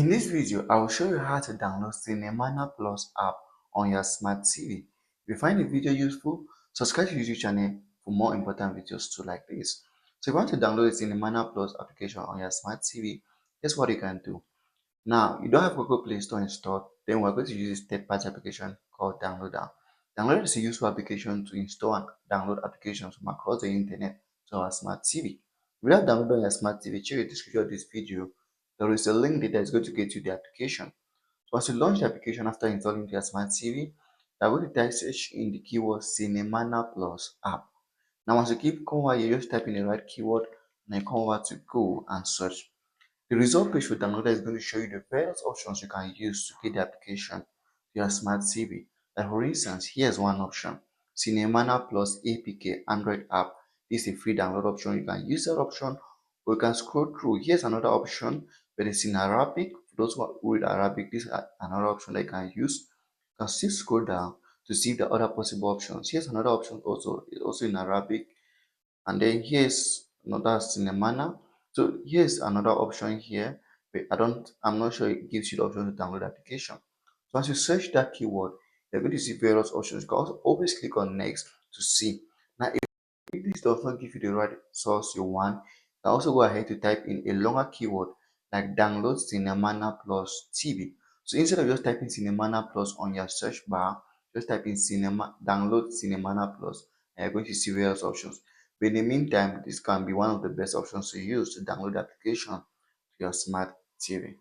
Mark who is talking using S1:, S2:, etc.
S1: In this video, I will show you how to download Cinemana Plus app on your smart TV. If you find the video useful, subscribe to the YouTube channel for more important videos too like this. So if you want to download the Cinemana Plus application on your smart TV, here's what you can do. Now, you don't have Google Play Store installed, then we're going to use this third-party application called Downloader. Downloader is a useful application to install and download applications from across the internet to our smart TV. If you have downloaded on your smart TV, check the description of this video. There is a link there that is going to get you the application. So as you launch the application after installing your smart TV, you're going to type search in the keyword Cinemana Plus app. Now, as you keep come over, you just type in the right keyword and then come over to go and search. The result page for downloader is going to show you the various options you can use to get the application to your smart TV. Like for instance, here's one option, Cinemana Plus APK Android app. This is a free download option. You can use that option or you can scroll through. Here's another option, but it's in Arabic. For those who read Arabic, this is another option that you can use. You can still scroll down to see the other possible options. Here's another option also, it's also in Arabic, and then here's another Cinemana. So here's another option here, but I'm not sure it gives you the option to download the application. So as you search that keyword, you're going to see various options. You can also always click on next to see. Now if this does not give you the right source you want, you can also go ahead to type in a longer keyword like download Cinemana Plus TV. So instead of just typing Cinemana Plus on your search bar, just type in download Cinemana Plus and you're going to see various options. But in the meantime, this can be one of the best options to use to download the application to your smart TV.